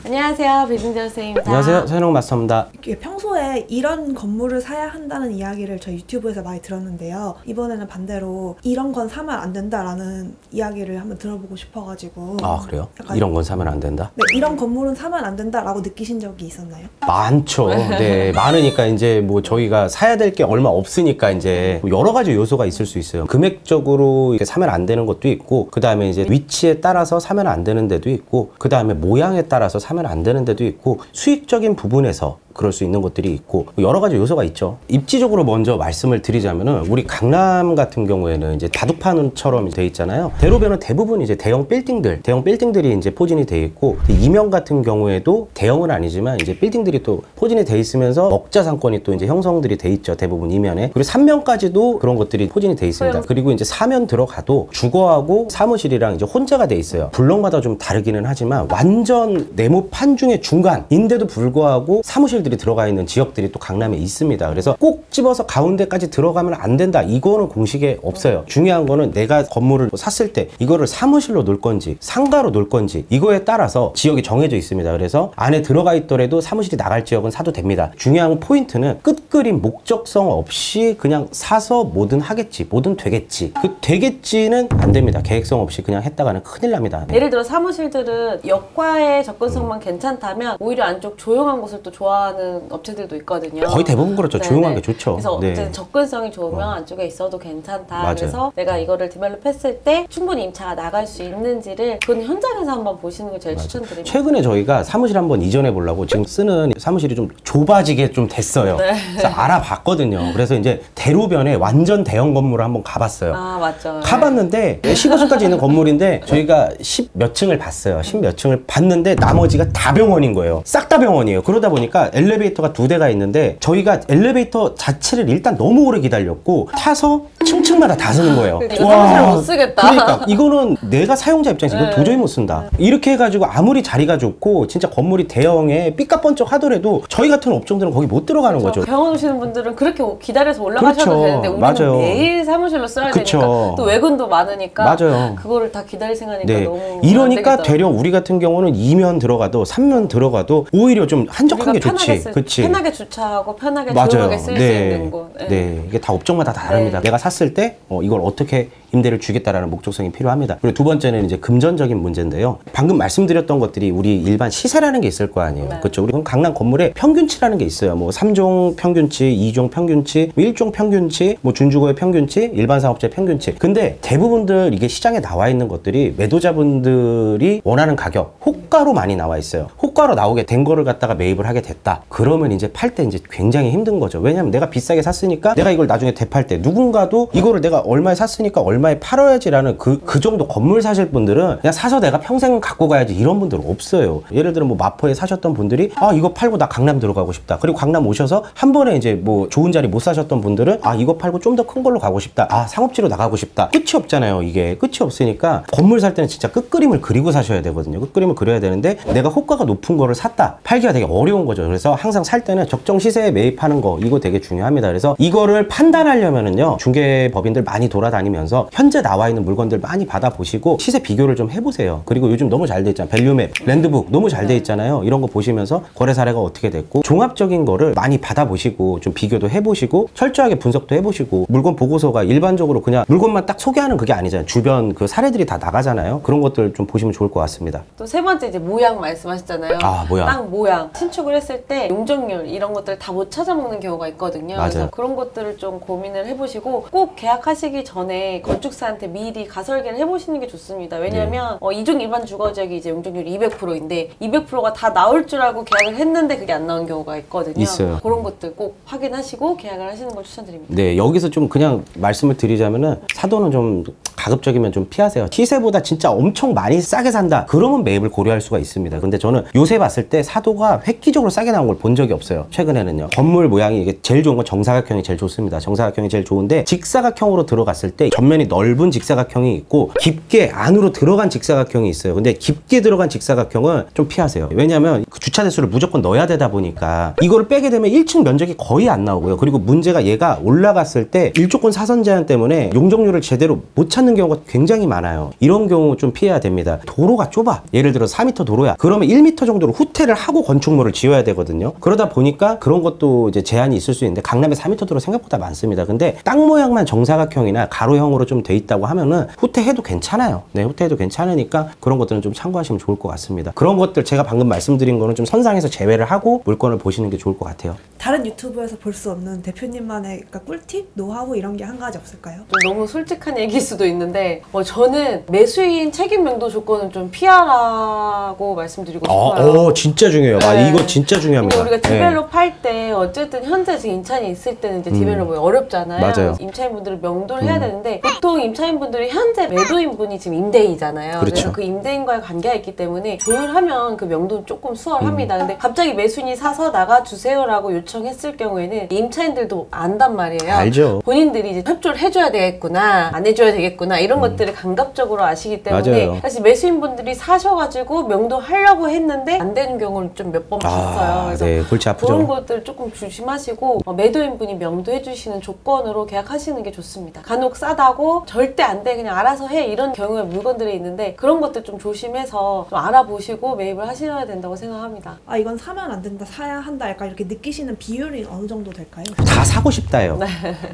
안녕하세요, 배진재 선생님입니다. 안녕하세요, 서현웅 마스터입니다. 평소에 이런 건물을 사야 한다는 이야기를 저희 유튜브에서 많이 들었는데요. 이번에는 반대로 이런 건 사면 안 된다라는 이야기를 한번 들어보고 싶어가지고. 아, 그래요? 이런 건 사면 안 된다? 네, 이런 건물은 사면 안 된다라고 느끼신 적이 있었나요? 많죠. 네, 많으니까 이제 뭐 저희가 사야 될 게 얼마 없으니까 이제 여러 가지 요소가 있을 수 있어요. 금액적으로 이렇게 사면 안 되는 것도 있고, 그 다음에 이제 위치에 따라서 사면 안 되는 데도 있고, 그 다음에 모양에 따라서 사면 안 되는 데도 있고, 수익적인 부분에서 그럴 수 있는 것들이 있고 여러 가지 요소가 있죠. 입지적으로 먼저 말씀을 드리자면은 우리 강남 같은 경우에는 이제 다둑판처럼 돼 있잖아요. 대로변은 대부분 이제 대형 빌딩들이 이제 포진이 돼 있고, 이명 같은 경우에도 대형은 아니지만 이제 빌딩들이 또 포진이 돼 있으면서 먹자 상권이 또 이제 형성들이 돼 있죠. 대부분 이면에. 그리고 3면까지도 그런 것들이 포진이 돼 있습니다. 그리고 이제 4면 들어가도 주거하고 사무실이랑 이제 혼재가 돼 있어요. 블럭마다 좀 다르기는 하지만 완전 네모판 중에 중간인데도 불구하고 사무실 들이 들어가 있는 지역들이 또 강남에 있습니다. 그래서 꼭 집어서 가운데까지 들어가면 안 된다, 이거는 공식에 없어요. 중요한 거는 내가 건물을 샀을 때 이거를 사무실로 놓을 건지 상가로 놓을 건지 이거에 따라서 지역이 정해져 있습니다. 그래서 안에 들어가 있더라도 사무실이 나갈 지역은 사도 됩니다. 중요한 포인트는 끝그림 목적성 없이 그냥 사서 뭐든 하겠지, 뭐든 되겠지, 그 되겠지는 안 됩니다. 계획성 없이 그냥 했다가는 큰일 납니다. 예를 들어 사무실들은 역과의 접근성만 괜찮다면 오히려 안쪽 조용한 곳을 또 좋아하는 업체들도 있거든요. 거의 대부분 그렇죠. 네네. 조용한 게 좋죠. 그래서 네. 어쨌든 접근성이 좋으면 안쪽에 있어도 괜찮다. 맞아요. 그래서 내가 이거를 디벨롭 했을 때 충분히 임차가 나갈 수 있는지를 그건 현장에서 한번 보시는 걸 제일 추천드립니다. 최근에 저희가 사무실 한번 이전해 보려고 지금 쓰는 사무실이 좀 좁아지게 좀 됐어요. 네. 그래서 알아봤거든요. 그래서 이제 대로변에 완전 대형 건물을 한번 가봤어요. 아, 맞죠. 가봤는데 15층까지 있는 건물인데 저희가 10 몇 층을 봤어요. 10 몇 층을 봤는데 나머지가 다 병원인 거예요. 싹 다 병원이에요. 그러다 보니까 엘리베이터가 2대가 있는데 저희가 엘리베이터 자체를 일단 너무 오래 기다렸고 타서 층층마다 다 쓰는 거예요. 이거 사무실을 못 쓰겠다. 그러니까 이거는 내가 사용자 입장에서 이건 도저히 못 쓴다. 이렇게 해가지고 아무리 자리가 좋고 진짜 건물이 대형에 삐까뻔쩍 하더라도 저희 같은 업종들은 거기 못 들어가는 거죠. 병원 오시는 분들은 그렇게 기다려서 올라가셔도 그렇죠. 되는데 우리는 맞아요. 매일 사무실로 써야 그쵸. 되니까 또 외근도 많으니까 맞아요. 그거를 다 기다릴 생각이니까 네. 너무 이러니까 되려 우리 같은 경우는 2면 들어가도 3면 들어가도 오히려 좀 한적한 게 좋지. 그치. 편하게 주차하고 편하게 맞아요. 조용하게 쓸 수 네. 있는 곳. 네. 네. 이게 다 업종마다 다 다릅니다. 네. 내가 샀을 때 이걸 어떻게 임대를 주겠다라는 목적성이 필요합니다. 그리고 두 번째는 이제 금전적인 문제인데요. 방금 말씀드렸던 것들이 우리 일반 시세라는 게 있을 거 아니에요. 네. 그렇죠. 우리 강남 건물에 평균치라는 게 있어요. 뭐 3종 평균치, 2종 평균치, 1종 평균치, 뭐 준주거의 평균치, 일반 사업자의 평균치. 근데 대부분들 이게 시장에 나와 있는 것들이 매도자분들이 원하는 가격, 호가로 많이 나와 있어요. 호가로 나오게 된 거를 갖다가 매입을 하게 됐다. 그러면 이제 팔 때 이제 굉장히 힘든 거죠. 왜냐면 내가 비싸게 샀으니까 내가 이걸 나중에 되팔 때 누군가도 이거를 내가 얼마에 샀으니까 얼마에 팔아야지라는 그 정도 건물 사실 분들은 그냥 사서 내가 평생 갖고 가야지 이런 분들은 없어요. 예를 들어 뭐 마포에 사셨던 분들이 아 이거 팔고 나 강남 들어가고 싶다. 그리고 강남 오셔서 한 번에 이제 뭐 좋은 자리 못 사셨던 분들은 아 이거 팔고 좀 더 큰 걸로 가고 싶다. 아 상업지로 나가고 싶다. 끝이 없잖아요. 이게 끝이 없으니까 건물 살 때는 진짜 끝그림을 그리고 사셔야 되거든요. 끝그림을 그려야 되는데 내가 호가가 높은 거를 샀다. 팔기가 되게 어려운 거죠. 그래서 항상 살 때는 적정 시세에 매입하는 거 이거 되게 중요합니다. 그래서 이거를 판단하려면은요 중개법인들 많이 돌아다니면서 현재 나와 있는 물건들 많이 받아보시고 시세 비교를 좀 해보세요. 그리고 요즘 너무 잘 돼 있잖아요. 밸류맵, 랜드북 너무 잘 돼 있잖아요. 이런 거 보시면서 거래 사례가 어떻게 됐고 종합적인 거를 많이 받아보시고 좀 비교도 해보시고 철저하게 분석도 해보시고 물건 보고서가 일반적으로 그냥 물건만 딱 소개하는 그게 아니잖아요. 주변 그 사례들이 다 나가잖아요. 그런 것들 좀 보시면 좋을 것 같습니다. 또 세 번째 이제 모양 말씀하셨잖아요. 아, 모양. 땅 모양 신축을 했을 때 용적률 이런 것들 다 못 찾아먹는 경우가 있거든요. 맞아요. 그래서 그런 것들을 좀 고민을 해보시고 꼭 계약하시기 전에 건축사한테 미리 가설계를 해보시는 게 좋습니다. 왜냐하면 이중 일반 주거지역이 이제 용적률이 200%인데 200%가 다 나올 줄 알고 계약을 했는데 그게 안 나온 경우가 있거든요. 있어요. 그런 것들 꼭 확인하시고 계약을 하시는 걸 추천드립니다. 네, 여기서 좀 그냥 말씀을 드리자면은 사도는 좀 가급적이면 좀 피하세요. 시세보다 진짜 엄청 많이 싸게 산다. 그러면 매입을 고려할 수가 있습니다. 근데 저는 요새 봤을 때 사도가 획기적으로 싸게 나온 걸 본 적이 없어요. 최근에는요. 건물 모양이 이게 제일 좋은 건 정사각형이 제일 좋습니다. 정사각형이 제일 좋은데 직사각형으로 들어갔을 때 전면이 굉장히 넓은 직사각형이 있고 깊게 안으로 들어간 직사각형이 있어요. 근데 깊게 들어간 직사각형은 좀 피하세요. 왜냐하면 그 주차 대수를 무조건 넣어야 되다 보니까 이거를 빼게 되면 1층 면적이 거의 안 나오고요. 그리고 문제가 얘가 올라갔을 때 일조권 사선 제한 때문에 용적률을 제대로 못 찾는 경우가 굉장히 많아요. 이런 경우 좀 피해야 됩니다. 도로가 좁아. 예를 들어 4m 도로야. 그러면 1m 정도로 후퇴를 하고 건축물을 지어야 되거든요. 그러다 보니까 그런 것도 이제 제한이 있을 수 있는데 강남에 4m 도로 생각보다 많습니다. 근데 땅 모양만 정사각형이나 가로형으로 좀 돼 있다고 하면은 후퇴해도 괜찮아요. 네, 후퇴해도 괜찮으니까 그런 것들은 좀 참고하시면 좋을 것 같습니다. 그런 것들 제가 방금 말씀드린 거는 좀 선상에서 제외를 하고 물건을 보시는 게 좋을 것 같아요. 다른 유튜브에서 볼 수 없는 대표님만의 그러니까 꿀팁, 노하우 이런 게 한 가지 없을까요? 좀 너무 솔직한 얘기일 수도 있는데 저는 매수인 책임 명도 조건은 좀 피하라고 말씀드리고 싶어요. 진짜 중요해요. 네. 이거 진짜 중요합니다. 근데 우리가 디벨롭 할 때 어쨌든 현재 지금 임차인이 있을 때는 이제 디벨롭이 어렵잖아요. 맞아요. 임차인분들을 명도를 해야 되는데 보통 임차인분들이 현재 매도인분이 지금 임대인이잖아요. 그렇죠. 그래서 그 임대인과의 관계가 있기 때문에 조율하면 그 명도는 조금 수월합니다. 근데 갑자기 매수인이 사서 나가주세요라고 요청했을 경우에는 임차인들도 안단 말이에요. 알죠. 본인들이 이제 협조를 해줘야 되겠구나, 안 해줘야 되겠구나 이런 것들을 감각적으로 아시기 때문에 맞아요. 사실 매수인분들이 사셔가지고 명도하려고 했는데 안 되는 경우를 좀 몇 번 봤어요. 그래서 네, 골치 아프죠. 그런 것들 조금 조심하시고 매도인분이 명도해 주시는 조건으로 계약하시는 게 좋습니다. 간혹 싸다고 절대 안 돼 그냥 알아서 해 이런 경우의 물건들이 있는데 그런 것들 좀 조심해서 좀 알아보시고 매입을 하셔야 된다고 생각합니다. 아 이건 사면 안 된다, 사야 한다 약간 이렇게 느끼시는 비율이 어느 정도 될까요? 다 사고 싶다예요.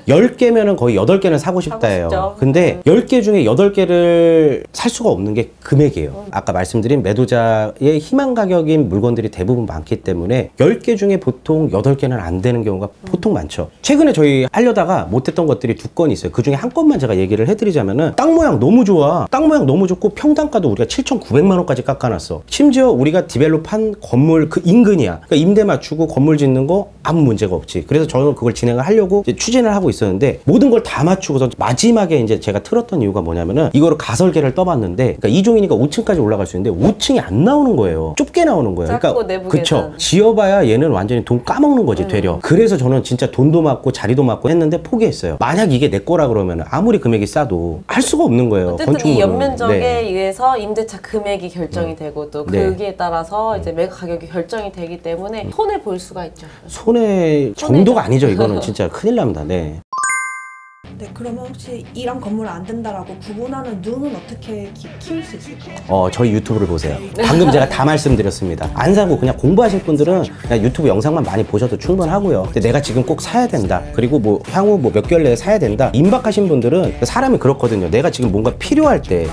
10개면은 거의 8개는 사고 싶다예요. 싶죠. 근데 10개 중에 8개를 살 수가 없는 게 금액이에요. 아까 말씀드린 매도자의 희망 가격인 물건들이 대부분 많기 때문에 10개 중에 보통 8개는 안 되는 경우가 보통 많죠. 최근에 저희 하려다가 못했던 것들이 2건이 있어요. 그 중에 한 건만 제가 얘기를 해드리자면은 땅 모양 너무 좋아. 땅 모양 너무 좋고 평당가도 우리가 7,900만 원까지 깎아놨어. 심지어 우리가 디벨롭한 건물 그 인근이야. 그러니까 임대 맞추고 건물 짓는 거 아무 문제가 없지. 그래서 저는 그걸 진행을 하려고 이제 추진을 하고 있었는데 모든 걸 다 맞추고서 마지막에 이제 제가 틀었던 이유가 뭐냐면은 이거를 가설계를 떠봤는데 그러니까 2종이니까 5층까지 올라갈 수 있는데 5층이 안 나오는 거예요. 좁게 나오는 거예요. 작고 내부 그쵸. 계단. 지어봐야 얘는 완전히 돈 까먹는 거지 되려. 그래서 저는 진짜 돈도 맞고 자리도 맞고 했는데 포기했어요. 만약 이게 내 거라 그러면 아무리 금액이 싸도 할 수가 없는 거예요. 어쨌든 이 건축물은. 연면적에 네. 의해서 임대차 금액이 결정이 되고 또 네. 거기에 따라서 이제 매각 가격이 결정이 되기 때문에 손해 볼 수가 있죠. 손해 정도가 아니죠. 이거는 진짜 큰일 납니다. 네. 네, 그러면 혹시 이런 건물 안 된다라고 구분하는 눈은 어떻게 키울 수 있을까요? 저희 유튜브를 보세요. 방금 제가 다 말씀드렸습니다. 안 사고 그냥 공부하실 분들은 그냥 유튜브 영상만 많이 보셔도 충분하고요. 근데 내가 지금 꼭 사야 된다. 그리고 뭐 향후 뭐 몇 개월 내에 사야 된다. 임박하신 분들은 사람이 그렇거든요. 내가 지금 뭔가 필요할 때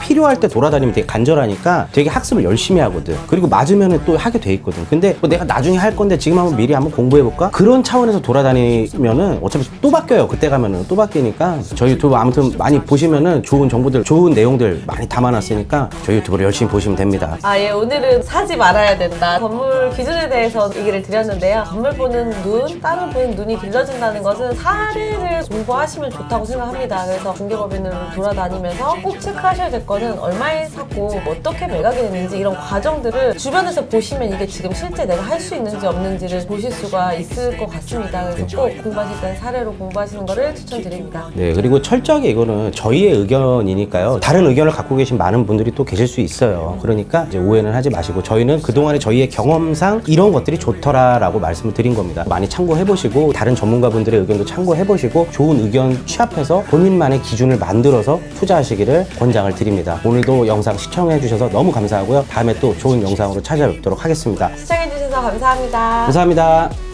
돌아다니면 되게 간절하니까 되게 학습을 열심히 하거든. 그리고 맞으면 또 하게 돼 있거든. 근데 뭐 내가 나중에 할 건데 지금 한번 미리 한번 공부해볼까? 그런 차원에서 돌아다니면은 어차피 또 바뀌어요. 그때 가면은 또 바뀌니까 저희 유튜브 아무튼 많이 보시면은 좋은 정보들, 좋은 내용들 많이 담아놨으니까 저희 유튜브를 열심히 보시면 됩니다. 예, 오늘은 사지 말아야 된다. 건물 기준에 대해서 얘기를 드렸는데요. 건물 보는 눈, 땅을 보는 눈이 길러진다는 것은 사례를 공부하시면 좋다고 생각합니다. 그래서 공개법인으로 돌아다니면서 꼭 체크하셔야 될 거는 얼마에 샀고 어떻게 매각이 됐는지 이런 과정들을 주변에서 보시면 이게 지금 실제 내가 할 수 있는지 없는지를 보실 수가 있을 것 같습니다. 그래서 꼭 공부하실 때는 사례로 공부하시는 거를 추천드립니다. 네, 그리고 철저하게 이거는 저희의 의견이니까요. 다른 의견을 갖고 계신 많은 분들이 또 계실 수 있어요. 그러니까 이제 오해는 하지 마시고 저희는 그동안에 저희의 경험상 이런 것들이 좋더라라고 말씀을 드린 겁니다. 많이 참고해보시고 다른 전문가분들의 의견도 참고해보시고 좋은 의견 취합해서 본인만의 기준을 만들어서 투자하시기를 권장을 드립니다. 오늘도 영상 시청해주셔서 너무 감사하고요. 다음에 또 좋은 영상으로 찾아뵙도록 하겠습니다. 시청해주셔서 감사합니다. 감사합니다.